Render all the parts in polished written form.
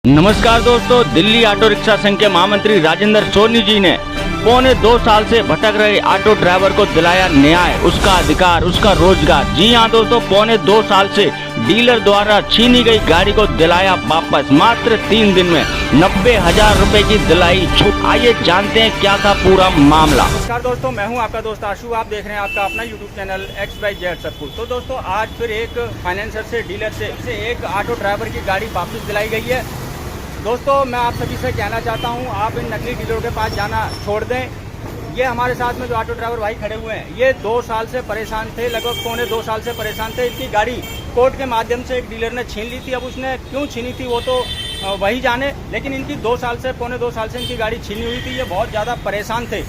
नमस्कार दोस्तों, Delhi auto rickshaw संघ के महामंत्री राजेंद्र सोनी जी ने पौने 2 साल से भटक रहे ऑटो ड्राइवर को दिलाया न्याय, उसका अधिकार, उसका रोजगार। जी हां दोस्तों, पौने 2 साल से डीलर द्वारा छीनी गई गाड़ी को दिलाया वापस। मात्र 3 दिन में 90,000 रुपए की दिलाई छूट। आइए जानते हैं क्या था पूरा मामला। नमस्कार दोस्तों, मैं हूं आपका दोस्त आशु। आप देख रहे हैं आपका अपना यूट्यूब चैनल XYZ सब कुछ। तो दोस्तों, आज फिर एक फाइनेंसर से, डीलर से एक ऑटो ड्राइवर की गाड़ी वापस दिलाई गई है। दोस्तों, मैं आप सभी से कहना चाहता हूं, आप इन नकली डीलरों के पास जाना छोड़ दें। ये हमारे साथ में जो ऑटो ड्राइवर भाई खड़े हुए हैं, ये 2 साल से परेशान थे, लगभग पौने 2 साल से परेशान थे। इनकी गाड़ी कोर्ट के माध्यम से एक डीलर ने छीन ली थी। अब उसने क्यों छीनी थी वो तो वही जाने, लेकिन इनकी 2 साल से, पौने 2 साल से इनकी गाड़ी छीनी हुई थी। ये बहुत ज़्यादा परेशान थे।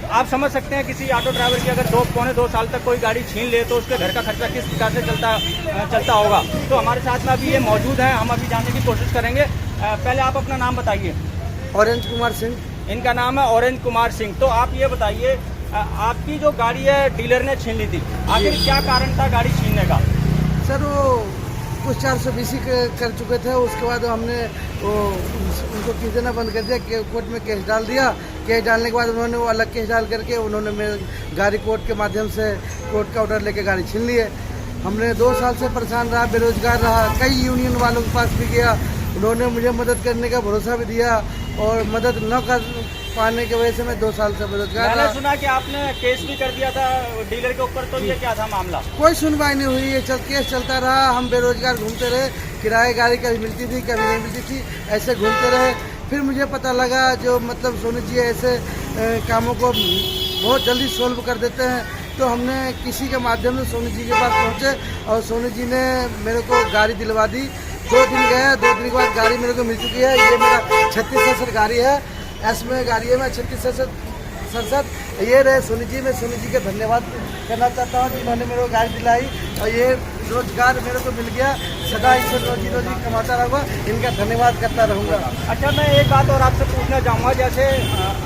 आप समझ सकते हैं, किसी ऑटो ड्राइवर की अगर पौने 2 साल तक कोई गाड़ी छीन ले तो उसके घर का खर्चा किस प्रकार से चलता होगा। तो हमारे साथ में अभी ये मौजूद हैं, हम अभी जानने की कोशिश करेंगे। पहले आप अपना नाम बताइए। ऑरेंज कुमार सिंह। इनका नाम है ऑरेंज कुमार सिंह। तो आप ये बताइए, आपकी जो गाड़ी है डीलर ने छीन ली थी, आखिर क्या कारण था गाड़ी छीनने का? सर, वो कुछ 420 कर चुके थे। उसके बाद हमने उनको केस देना बंद कर दिया, कोर्ट में केस डाल दिया। केस डालने के बाद उन्होंने वो अलग केस डाल करके उन्होंने मेरी गाड़ी कोर्ट के माध्यम से, कोर्ट का ऑर्डर लेके गाड़ी छीन ली है। हमने 2 साल से परेशान रहा, बेरोजगार रहा। कई यूनियन वालों के पास भी गया, उन्होंने मुझे मदद करने का भरोसा भी दिया, और मदद न कर पाने की वजह से मैं 2 साल से बेरोजगार रहा। मैंने सुना कि आपने केस भी कर दिया था डीलर के ऊपर, तो ये क्या था मामला? कोई सुनवाई नहीं हुई, ये केस चलता रहा। हम बेरोजगार घूमते रहे, किराए गाड़ी कभी मिलती थी कभी नहीं मिलती थी, ऐसे घूमते रहे। फिर मुझे पता लगा जो मतलब सोनी जी ऐसे कामों को बहुत जल्दी सोल्व कर देते हैं, तो हमने किसी के माध्यम से सोनी जी के पास पहुँचे और सोनी जी ने मेरे को गाड़ी दिलवा दी। 2 दिन गया, 2 दिन के बाद गाड़ी मेरे को मिल चुकी है। ये मेरा 3667 गाड़ी है, इसमें गाड़ी है मैं 3667। ये रहे सोनी जी। मैं सोनी जी का धन्यवाद करना चाहता हूँ, जिन्होंने मेरे को गाड़ी दिलाई और ये रोजगार मेरे को मिल गया। सदा ईश्वर रोजी रोजी कमाता रहूँगा, इनका धन्यवाद करता रहूँगा। अच्छा, मैं एक बात और आपसे पूछना चाहूँगा, जैसे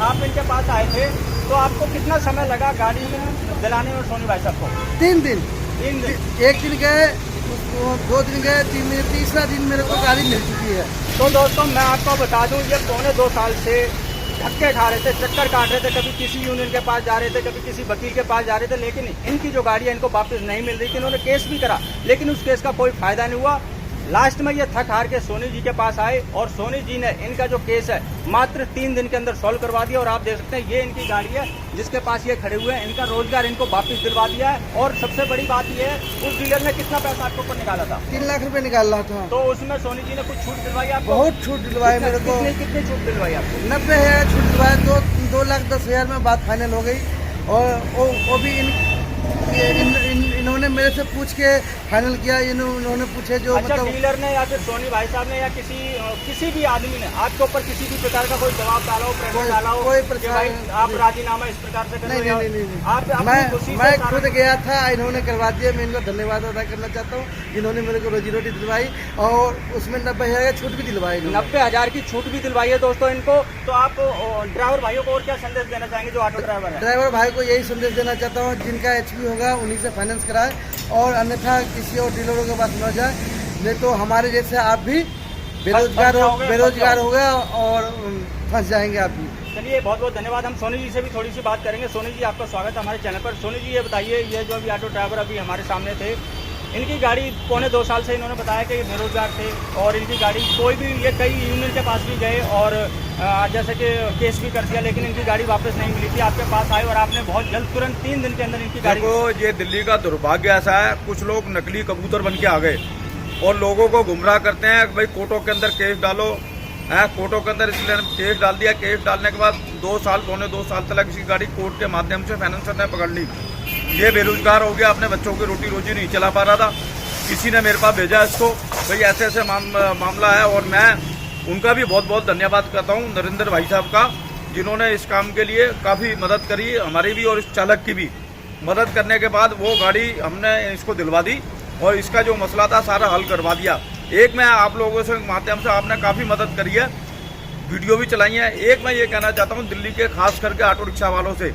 आप इनके पास आए थे तो आपको कितना समय लगा गाड़ी दिलाने में सोनी भाई साहब को? 3 दिन। 3 दिन? 1 दिन गए, 2 दिन गए, 3 दिन, तीसरा दिन मेरे को गाड़ी मिल चुकी है। तो दोस्तों, मैं आपको बता दूं, ये पौने 2 साल से धक्के खा रहे थे, चक्कर काट रहे थे, कभी किसी यूनियन के पास जा रहे थे, कभी किसी वकील के पास जा रहे थे, लेकिन इनकी जो गाड़ी है इनको वापस नहीं मिल रही थी। इन्होंने केस भी करा, लेकिन उस केस का कोई फायदा नहीं हुआ। लास्ट में ये थक हार के सोनी जी के पास आए और सोनी जी ने इनका जो केस है मात्र 3 दिन के अंदर सॉल्व करवा दिया। और आप देख सकते हैं, ये इनकी गाड़ी है जिसके पास ये खड़े हुए हैं, इनका रोजगार इनको वापस दिलवा दिया है। और सबसे बड़ी बात ये है, उस डीलर ने कितना पैसा आपको ऊपर निकाला था? 3 लाख रुपए निकाल रहा था। तो उसमें सोनी जी ने कुछ छूट दिलवाई आपको? बहुत छूट दिलवाई मेरे को। कितनी छूट दिलवाई आपको? 90,000 छूट दिलवाया। 2,10,000 में बात फाइनल हो गई। और वो भी इन्होंने मेरे से पूछ के फाइनल किया। इन्होंने पूछे जो अच्छा, मतलब डीलर ने या फिर सोनी भाई साहब ने या किसी भी आदमी ने आपके ऊपर किसी भी प्रकार का कोई दबाव डाला हो, प्रेशर डाला हो, कोई कि भाई आप राजीनामा इस प्रकार से करें? नहीं। आप अपनी खुशी से मैं खुद गया था, इन्होंने करवा दिया। मैं इनका धन्यवाद अदा करना चाहता हूँ, जिन्होंने मेरे को रोजी रोटी दिलवाई और उसमें 90,000 छूट भी दिलवाई। 90,000 की छूट भी दिलवाई है दोस्तों इनको। तो आप ड्राइवर भाइयों को और क्या संदेश देना चाहेंगे जो ऑटो ड्राइवर है? ड्राइवर भाई को यही संदेश देना चाहता हूँ, जिनका HP होगा उन्हीं से फाइनेंस कराए, और अन्यथा किसी और डीलरों के पास न जाए, नहीं तो हमारे जैसे आप भी बेरोजगार हो गया और फंस जाएंगे आप भी। चलिए, बहुत बहुत धन्यवाद। हम सोनी जी से भी थोड़ी सी बात करेंगे। सोनी जी, आपका स्वागत है हमारे चैनल पर। सोनी जी, ये बताइए, ये जो अभी ऑटो ड्राइवर अभी हमारे सामने थे, इनकी गाड़ी पौने 2 साल से इन्होंने बताया कि बेरोजगार थे, और इनकी गाड़ी कोई भी, ये कई यूनियन के पास भी गए और जैसे कि केस भी कर दिया, लेकिन इनकी गाड़ी वापस नहीं मिली थी। आपके पास आए और आपने बहुत जल्द, तुरंत 3 दिन के अंदर इनकी गाड़ी। देखो, ये दिल्ली का दुर्भाग्य ऐसा है, कुछ लोग नकली कबूतर बन के आ गए और लोगों को गुमराह करते हैं कि भाई कोर्टों के अंदर केस डालो। कोर्टों के अंदर इसलिए केस डाल दिया। केस डालने के बाद 2 साल, पौने 2 साल तक इसकी गाड़ी कोर्ट के माध्यम से फाइनेंसर ने पकड़ ली। ये बेरोजगार हो गया, अपने बच्चों की रोटी रोजी नहीं चला पा रहा था। किसी ने मेरे पास भेजा इसको, भाई ऐसे ऐसे मामला है। और मैं उनका भी बहुत बहुत धन्यवाद करता हूँ, नरेंद्र भाई साहब का, जिन्होंने इस काम के लिए काफ़ी मदद करी, हमारी भी और इस चालक की भी। मदद करने के बाद वो गाड़ी हमने इसको दिलवा दी और इसका जो मसला था सारा हल करवा दिया। एक मैं आप लोगों से माध्यम से, आपने काफ़ी मदद करी है, वीडियो भी चलाई है। एक मैं ये कहना चाहता हूँ दिल्ली के खास करके ऑटो रिक्शा वालों से,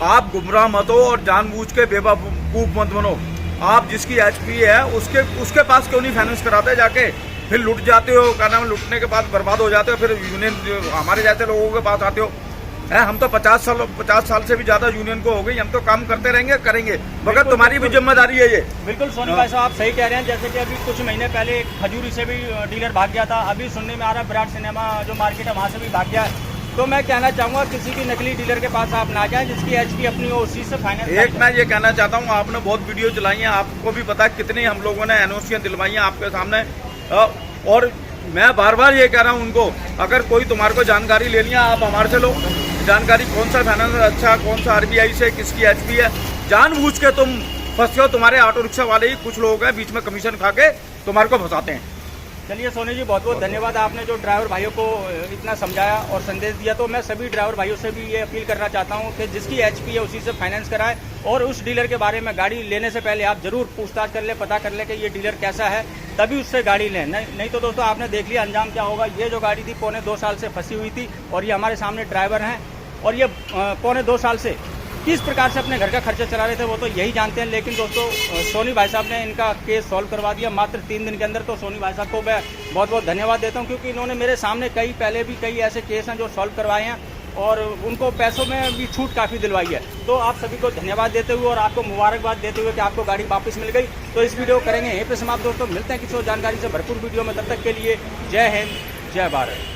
आप गुमराह मत हो और जानबूझ के बेवकूफ़ मत बनो। आप जिसकी HP है उसके पास क्यों नहीं फाइनेंस कराते जाके? फिर लुट जाते हो, क्या नाम, लुटने के बाद बर्बाद हो जाते हो, फिर यूनियन हमारे जैसे लोगों के पास आते हो। हम तो 50 साल से भी ज्यादा यूनियन को हो गई, हम तो काम करते रहेंगे, करेंगे, मगर तुम्हारी भी जिम्मेदारी है ये। बिल्कुल सोनी भाई साहब आप सही कह रहे हैं। जैसे कि अभी कुछ महीने पहले खजूरी से भी डीलर भाग गया था, अभी सुनने में आ रहा है विराट सिनेमा जो मार्केट है वहाँ से भी भाग गया है। तो मैं कहना चाहूँगा किसी भी नकली डीलर के पास आप ना जाएं जिसकी एचपी अपनी हो, उसी से फाइनेंस। एक मैं ये कहना चाहता हूँ, आपने बहुत वीडियो चलाई है, आपको भी पता है कितनी हम लोगों ने एनओसियां दिलवाई हैं आपके सामने। और मैं बार बार ये कह रहा हूँ उनको, अगर कोई तुम्हारे को जानकारी लेनी है आप हमारे से लो जानकारी, कौन सा फाइनेंस अच्छा, कौन सा आरबीआई से, किसकी एचपी है। जानबूझ के तुम फंसे हो, तुम्हारे ऑटो रिक्शा वाले ही कुछ लोग हैं बीच में कमीशन खा के तुम्हारे को फंसाते हैं। चलिए सोनी जी बहुत बहुत धन्यवाद, आपने जो ड्राइवर भाइयों को इतना समझाया और संदेश दिया। तो मैं सभी ड्राइवर भाइयों से भी ये अपील करना चाहता हूँ कि जिसकी एचपी है उसी से फाइनेंस कराएं, और उस डीलर के बारे में गाड़ी लेने से पहले आप जरूर पूछताछ कर ले, पता कर ले कि ये डीलर कैसा है, तभी उससे गाड़ी लें। नहीं तो दोस्तों आपने देख लिया अंजाम क्या होगा। ये जो गाड़ी थी पौने 2 साल से फंसी हुई थी, और ये हमारे सामने ड्राइवर हैं, और ये पौने 2 साल से किस प्रकार से अपने घर का खर्चा चला रहे थे वो तो यही जानते हैं। लेकिन दोस्तों सोनी भाई साहब ने इनका केस सॉल्व करवा दिया मात्र 3 दिन के अंदर। तो सोनी भाई साहब को मैं बहुत बहुत धन्यवाद देता हूं, क्योंकि इन्होंने मेरे सामने पहले भी कई ऐसे केस हैं जो सॉल्व करवाए हैं, और उनको पैसों में भी छूट काफ़ी दिलवाई है। तो आप सभी को धन्यवाद देते हुए और आपको मुबारकबाद देते हुए कि आपको गाड़ी वापस मिल गई। तो इस वीडियो को करेंगे यहीं पे समाप्त दोस्तों, मिलते हैं किसी और जानकारी से भरपूर वीडियो में, तब तक के लिए जय हिंद जय भारत।